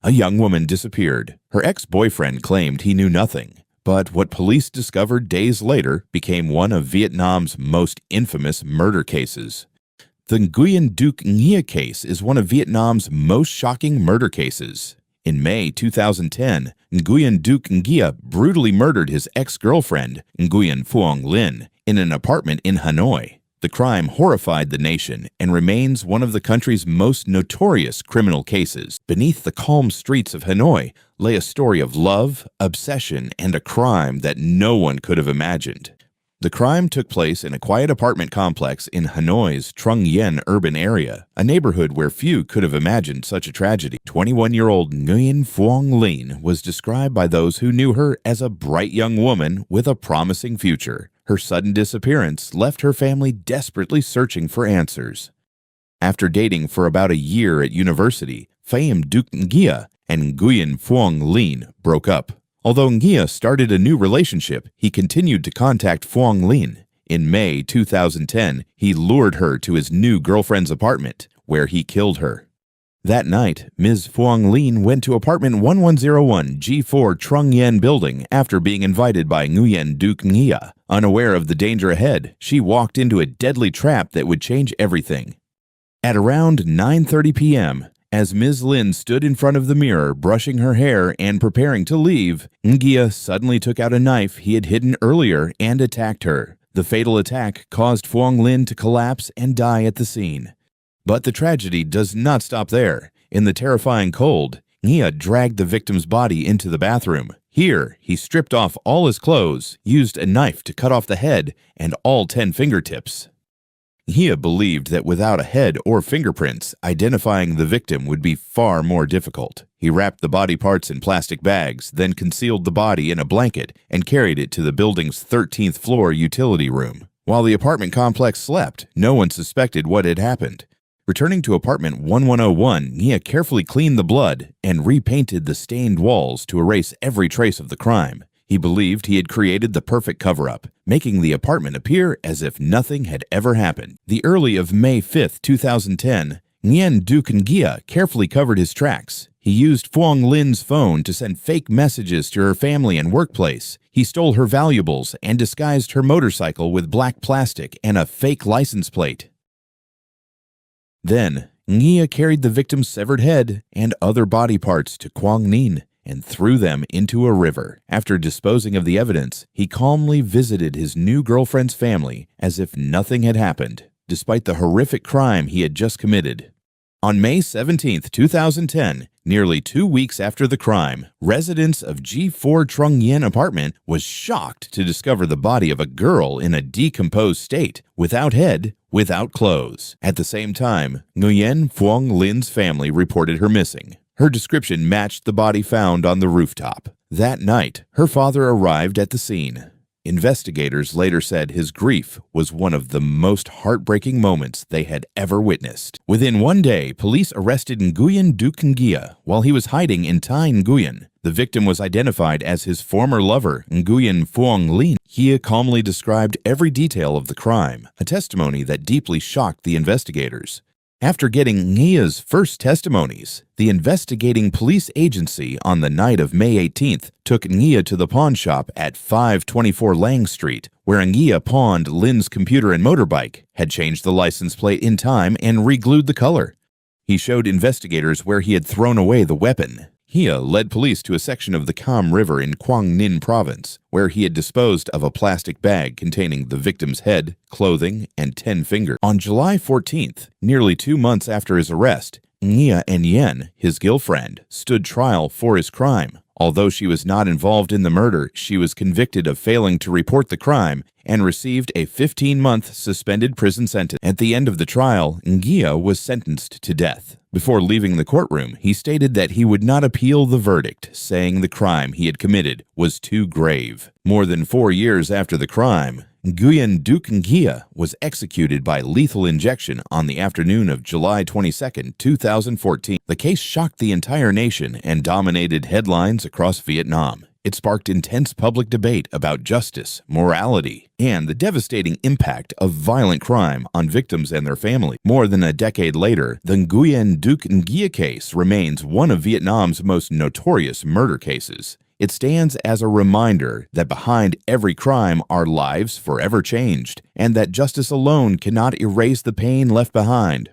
A young woman disappeared. Her ex-boyfriend claimed he knew nothing, but what police discovered days later became one of Vietnam's most infamous murder cases. The Nguyen Duc Nghia case is one of Vietnam's most shocking murder cases. In May 2010, Nguyen Duc Nghia brutally murdered his ex-girlfriend, Nguyen Phuong Linh, in an apartment in Hanoi. The crime horrified the nation and remains one of the country's most notorious criminal cases. Beneath the calm streets of Hanoi lay a story of love, obsession, and a crime that no one could have imagined. The crime took place in a quiet apartment complex in Hanoi's Trung Nguyen urban area, a neighborhood where few could have imagined such a tragedy. 21-year-old Nguyen Phuong Linh was described by those who knew her as a bright young woman with a promising future. Her sudden disappearance left her family desperately searching for answers. After dating for about a year at university, Pham Duc Nghia and Nguyen Phuong Linh broke up. Although Nghia started a new relationship, he continued to contact Phuong Linh. In May 2010, he lured her to his new girlfriend's apartment, where he killed her. That night, Ms. Phuong Linh went to apartment 1101 G4 Trung Nguyen building after being invited by Nguyen Duc Nghia. Unaware of the danger ahead, she walked into a deadly trap that would change everything. At around 9:30 p.m., as Ms. Linh stood in front of the mirror brushing her hair and preparing to leave, Nghia suddenly took out a knife he had hidden earlier and attacked her. The fatal attack caused Phuong Linh to collapse and die at the scene. But the tragedy does not stop there. In the terrifying cold, Nghia dragged the victim's body into the bathroom. Here, he stripped off all his clothes, used a knife to cut off the head and all 10 fingertips. Nghia believed that without a head or fingerprints, identifying the victim would be far more difficult. He wrapped the body parts in plastic bags, then concealed the body in a blanket and carried it to the building's 13th floor utility room. While the apartment complex slept, no one suspected what had happened. Returning to apartment 1101, Nghia carefully cleaned the blood and repainted the stained walls to erase every trace of the crime. He believed he had created the perfect cover-up, making the apartment appear as if nothing had ever happened. The early of May 5, 2010, Nguyen Duc Nghia carefully covered his tracks. He used Phuong Linh's phone to send fake messages to her family and workplace. He stole her valuables and disguised her motorcycle with black plastic and a fake license plate. Then, Nghia carried the victim's severed head and other body parts to Quang Ninh and threw them into a river. After disposing of the evidence, he calmly visited his new girlfriend's family as if nothing had happened, despite the horrific crime he had just committed. On May 17, 2010, nearly 2 weeks after the crime, residents of G4 Trung Nguyen apartment was shocked to discover the body of a girl in a decomposed state, without head, without clothes. At the same time, Nguyen Phuong Linh's family reported her missing. Her description matched the body found on the rooftop. That night, her father arrived at the scene. Investigators later said his grief was one of the most heartbreaking moments they had ever witnessed. Within 1 day, police arrested Nguyen Duc Nghia while he was hiding in Thai Nguyen. The victim was identified as his former lover, Nguyen Phuong Linh. Nghia calmly described every detail of the crime, a testimony that deeply shocked the investigators. After getting Nghia's first testimonies, the investigating police agency on the night of May 18th took Nghia to the pawn shop at 524 Lang Street, where Nghia pawned Linh's computer and motorbike, had changed the license plate in time, and re-glued the color. He showed investigators where he had thrown away the weapon. Nghia led police to a section of the Cam River in Quang Ninh province, where he had disposed of a plastic bag containing the victim's head, clothing, and 10 fingers. On July 14th, nearly 2 months after his arrest, Nghia and Yen, his girlfriend, stood trial for his crime. Although she was not involved in the murder, she was convicted of failing to report the crime and received a 15-month suspended prison sentence. At the end of the trial, Nghia was sentenced to death. Before leaving the courtroom, he stated that he would not appeal the verdict, saying the crime he had committed was too grave. More than 4 years after the crime, Nguyen Duc Nghia was executed by lethal injection on the afternoon of July 22, 2014. The case shocked the entire nation and dominated headlines across Vietnam. It sparked intense public debate about justice, morality, and the devastating impact of violent crime on victims and their family. More than a decade later, the Nguyen Duc Nghia case remains one of Vietnam's most notorious murder cases. It stands as a reminder that behind every crime are lives forever changed, and that justice alone cannot erase the pain left behind.